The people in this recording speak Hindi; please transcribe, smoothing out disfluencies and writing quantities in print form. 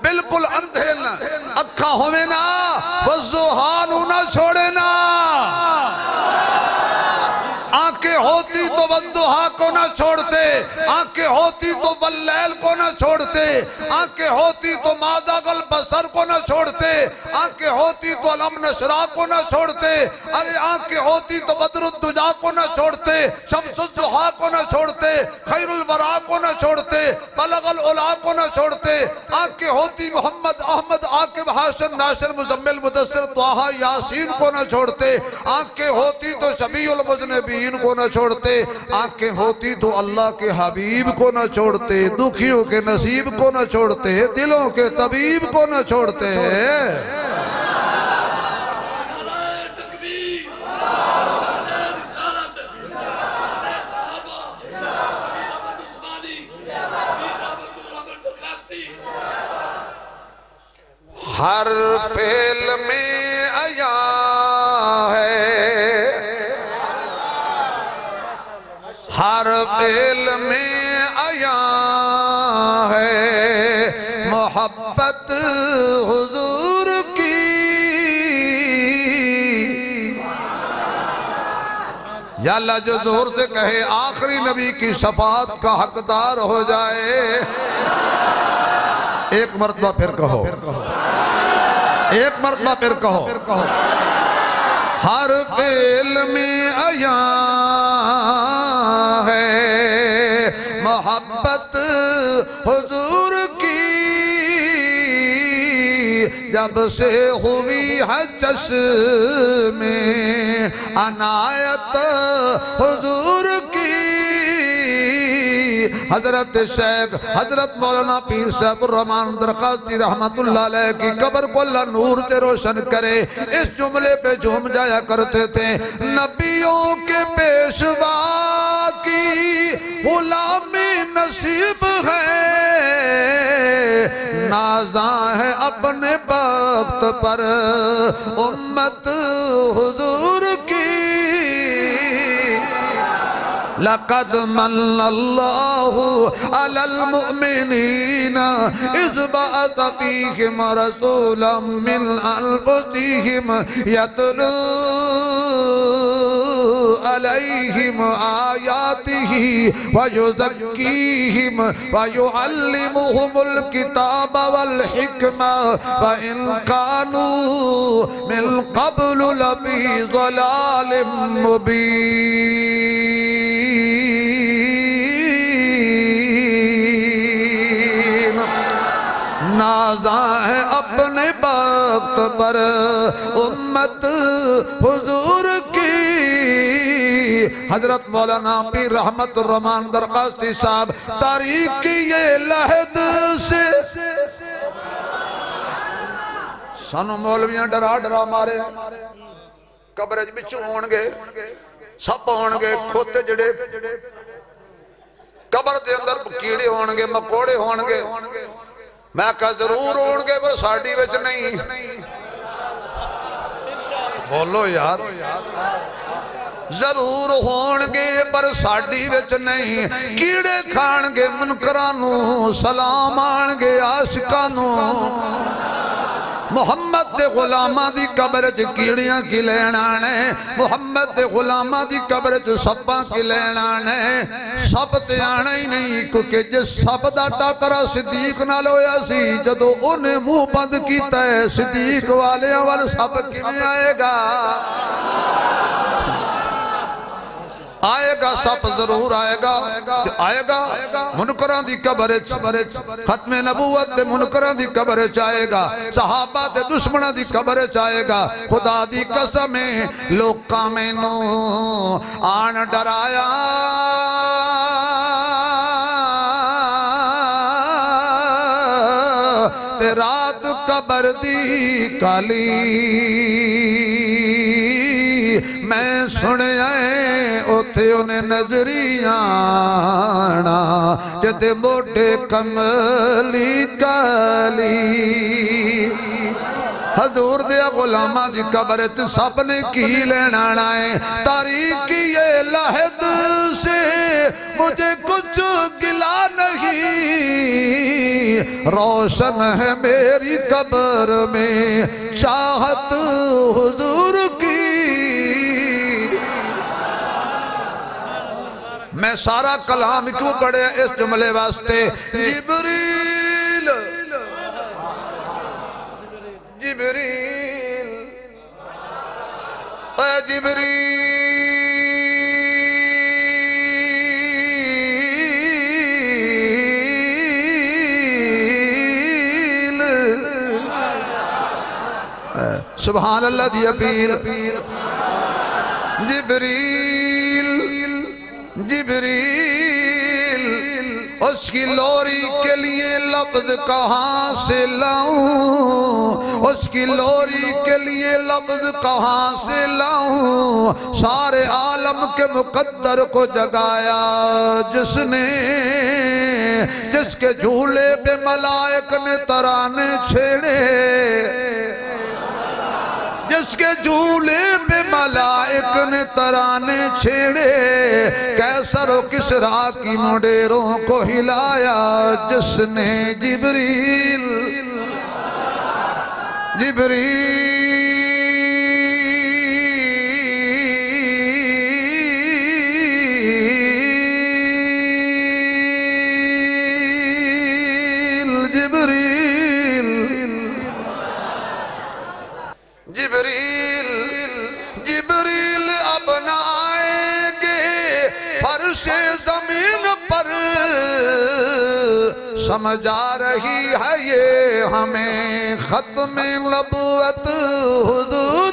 बिल्कुल अंधे न अखा होवे ना वज़ुहानु ना छोड़े ना आंखें होती तो वद्दुहा को ना छोड़ते, आंखें होती तो वल्लैल को ना छोड़ते, आंखें होती तो मादागल बसर को ना छोड़ते, आंखें होती तो अलम नशरा को ना छोड़ते, अरे आंखें होती तो बदरुद्दुजा को ना छोड़ते, शम्सुद्दुहा को ना छोड़ते, खैरुल वरा को ना छोड़ते, बलगल उला को ना छोड़ते, आंखें होती मोहम्मद अहमद आकिब हाशिर नासिर मुजम्मिल मुदस्सिर त्वाहा यासीन को ना छोड़ते, आंखें होती तो शफीउल मुज़निबीन को ना छोड़ते, आंखें होती तो अल्लाह के हबीब को ना छोड़ते, दुखियों के नसीब को ना छोड़ते, दिलों के तबीब को ना छोड़ते। हर फेल में आया है, हर फेल में आया है मोहब्बत हुजूर की। या अल्लाह जो जोर से कहे आखिरी नबी की शफाअत का हकदार हो जाए। एक मर्तबा फिर कहो, एक मर्तबा फिर कहो। हर फेल में आया है मोहब्बत हुजूर की, जब से हुई है चश्मे अनायत हुजूर की। हजरत शेख हजरत मौलाना पीर साहब रहमान दरखास्ती रहमतुल्लाह अलैह की कब्र को अल्लाह नूर से रोशन करे, इस जुमले पे झूम जाया करते थे। नबियों के पेशवा की गुलामी नसीब है, नाज़ा है अपने वक्त पर उम्मत हुजूर की। लक़द मन्नल्लाहु अलल मुअमिनीना इज़ बअस फ़ीहिम रसूलन मिन अनफ़ुसिहिम यतलू अलैहिम आयातिही व युज़क्कीहिम व युअल्लिमुहुमुल किताब वल हिकमा व इन कानू मिन क़ब्लु लफ़ी ज़लालिम मुबीन। नाज़ा है अपने वक्त पर उम्मत हुजूर की। हजरत मौलाना पीर रहमतुर रहमान दरखास्ती साहब तारीख की ये लहद से सानू मौलवियां डरा डरा मारे। कब्र च बिच होणगे, सप होणगे, खोते जड़े कब्र दे अंदर कीड़े होणगे, मकोड़े होणगे। मैं कहा जरूर होणगे पर साडी विच नहीं। बोलो यार, जरूर होणगे पर साडी विच नहीं। कीड़े खाणगे मुनकरां नूं, सलाम आणगे आशिकां नूं। मुहम्मद दे गुलामां दी कब्र च कीड़ियां की लैण आने, मुहम्मद दे गुलामां दी कब्र च सप्पां की लैण आने। सप ते आना ही नहीं, क्योंकि जिस सप दा टकरा सिद्दीक नाल होया सी, जदों उन्हें मुंह बंद कीता है, सिद्दीक वालियां वाल सप किवें आएगा? आएगा, सप जरूर आएगा, आएगा। मुनकरां दी कब्र च खत्मे नबूवत दे मुनकरां दी कब्र च आएगा, सहाबा दे दुश्मनां दी कब्र च आएगा। खुदा दी कसम है लोकां मैनू आन डराया, ते रात कब्र दी काली मैं सुनिया उथे उन्हें नजरिया जदे मोटे कमली काली। हजूर दिया गुलामा दी कब्र च सब ने की लेना है। तारीख ये लहद से मुझे कुछ गिला नहीं, रोशन है मेरी कब्र में चाहत हुजूर की। मैं सारा कलाम क्यों पढ़े इस जुमले वास्ते। जिब्रील जिब्रील ए जिब्रील सुभान अल्लाह दी अपील। जिब्रील जिब्रील उसकी लोरी के लिए लफ्ज कहाँ से लाऊं, उसकी लोरी के लिए लफ्ज कहाँ से लाऊं। सारे आलम के मुकद्दर को जगाया जिसने, जिसके झूले पे मलाइक ने तराने छेड़े, जिसके झूले पे मलाइक ने तराने छेड़े। कैसर व किसरा की मुंडेरों को हिलाया जिसने। जिब्रील जिब्रील जिब्रील जिब्रील जिब्रील अब न आएंगे फर्शे जमीन पर, समझा रही है ये हमें खत्म नबुव्वत हुजूर